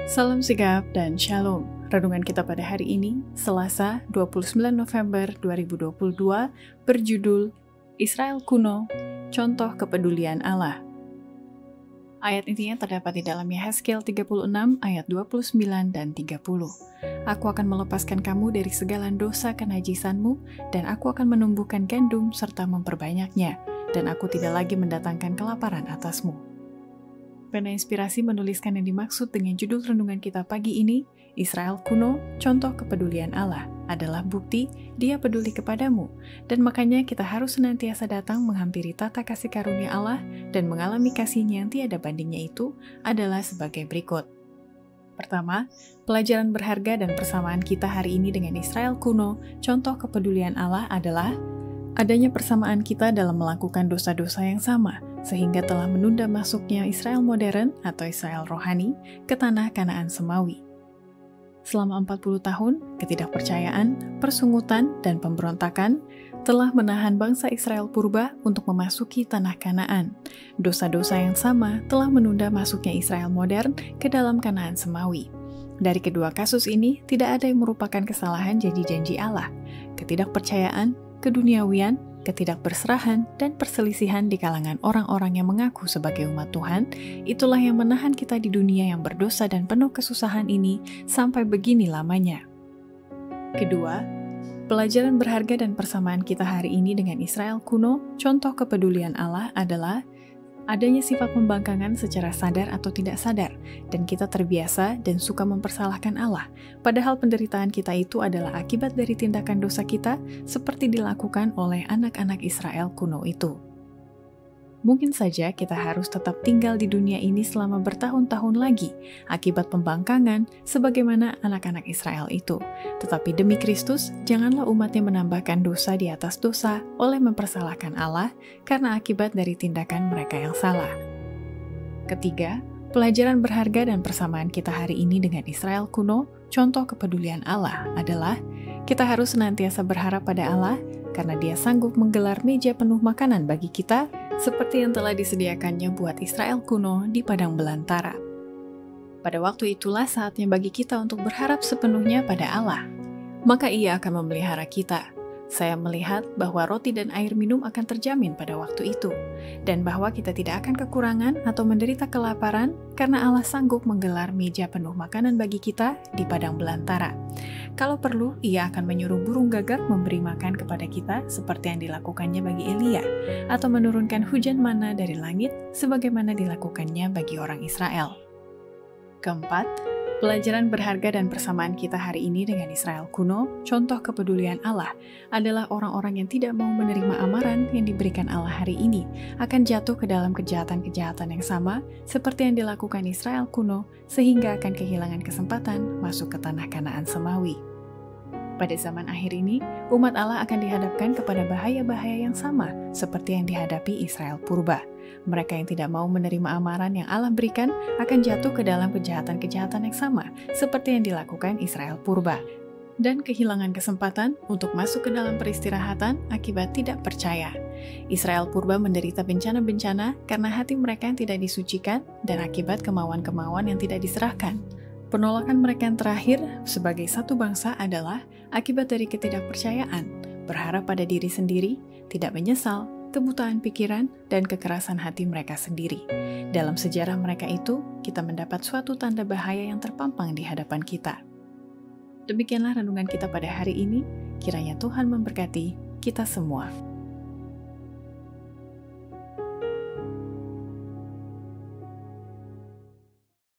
Salam sigap dan shalom. Renungan kita pada hari ini, Selasa 29 November 2022, berjudul Israel Kuno, Contoh Kepedulian Allah. Ayat intinya terdapat di dalam Yehezkiel 36 ayat 29 dan 30. Aku akan melepaskan kamu dari segala dosa kenajisanmu, dan aku akan menumbuhkan gandum serta memperbanyaknya, dan aku tidak lagi mendatangkan kelaparan atasmu. Pena Inspirasi menuliskan yang dimaksud dengan judul renungan kita pagi ini, Israel Kuno, Contoh Kepedulian Allah, adalah bukti Dia peduli kepadamu, dan makanya kita harus senantiasa datang menghampiri tata kasih karunia Allah dan mengalami kasih-Nya yang tiada bandingnya itu adalah sebagai berikut. Pertama, pelajaran berharga dan persamaan kita hari ini dengan Israel Kuno, Contoh Kepedulian Allah adalah adanya persamaan kita dalam melakukan dosa-dosa yang sama, sehingga telah menunda masuknya Israel modern atau Israel rohani ke tanah Kanaan Semawi. Selama 40 tahun, ketidakpercayaan, persungutan, dan pemberontakan telah menahan bangsa Israel purba untuk memasuki tanah Kanaan. Dosa-dosa yang sama telah menunda masuknya Israel modern ke dalam Kanaan Semawi. Dari kedua kasus ini, tidak ada yang merupakan kesalahan janji-janji Allah. Ketidakpercayaan, keduniawian, ketidakberserahan, dan perselisihan di kalangan orang-orang yang mengaku sebagai umat Tuhan, itulah yang menahan kita di dunia yang berdosa dan penuh kesusahan ini sampai begini lamanya. Kedua, pelajaran berharga dan persamaan kita hari ini dengan Israel Kuno, Contoh Kepedulian Allah adalah adanya sifat pembangkangan secara sadar atau tidak sadar, dan kita terbiasa dan suka mempersalahkan Allah, padahal penderitaan kita itu adalah akibat dari tindakan dosa kita seperti dilakukan oleh anak-anak Israel kuno itu. Mungkin saja kita harus tetap tinggal di dunia ini selama bertahun-tahun lagi akibat pembangkangan sebagaimana anak-anak Israel itu. Tetapi demi Kristus, janganlah umatnya menambahkan dosa di atas dosa oleh mempersalahkan Allah karena akibat dari tindakan mereka yang salah. Ketiga, pelajaran berharga dan persamaan kita hari ini dengan Israel kuno, Contoh Kepedulian Allah adalah kita harus senantiasa berharap pada Allah karena Dia sanggup menggelar meja penuh makanan bagi kita seperti yang telah disediakannya buat Israel kuno di padang belantara. Pada waktu itulah saatnya bagi kita untuk berharap sepenuhnya pada Allah. Maka Ia akan memelihara kita. Saya melihat bahwa roti dan air minum akan terjamin pada waktu itu, dan bahwa kita tidak akan kekurangan atau menderita kelaparan karena Allah sanggup menggelar meja penuh makanan bagi kita di padang belantara. Kalau perlu, Ia akan menyuruh burung gagak memberi makan kepada kita seperti yang dilakukannya bagi Elia, atau menurunkan hujan mana dari langit sebagaimana dilakukannya bagi orang Israel. Keempat, pelajaran berharga dan persamaan kita hari ini dengan Israel kuno, Contoh Kepedulian Allah, adalah orang-orang yang tidak mau menerima amaran yang diberikan Allah hari ini akan jatuh ke dalam kejahatan-kejahatan yang sama seperti yang dilakukan Israel kuno, sehingga akan kehilangan kesempatan masuk ke tanah Kanaan Semawi. Pada zaman akhir ini, umat Allah akan dihadapkan kepada bahaya-bahaya yang sama seperti yang dihadapi Israel purba. Mereka yang tidak mau menerima amaran yang Allah berikan akan jatuh ke dalam kejahatan-kejahatan yang sama seperti yang dilakukan Israel purba, dan kehilangan kesempatan untuk masuk ke dalam peristirahatan akibat tidak percaya. Israel purba menderita bencana-bencana karena hati mereka yang tidak disucikan dan akibat kemauan-kemauan yang tidak diserahkan. Penolakan mereka yang terakhir sebagai satu bangsa adalah akibat dari ketidakpercayaan, berharap pada diri sendiri, tidak menyesal, kebutaan pikiran, dan kekerasan hati mereka sendiri. Dalam sejarah mereka itu, kita mendapat suatu tanda bahaya yang terpampang di hadapan kita. Demikianlah renungan kita pada hari ini, kiranya Tuhan memberkati kita semua.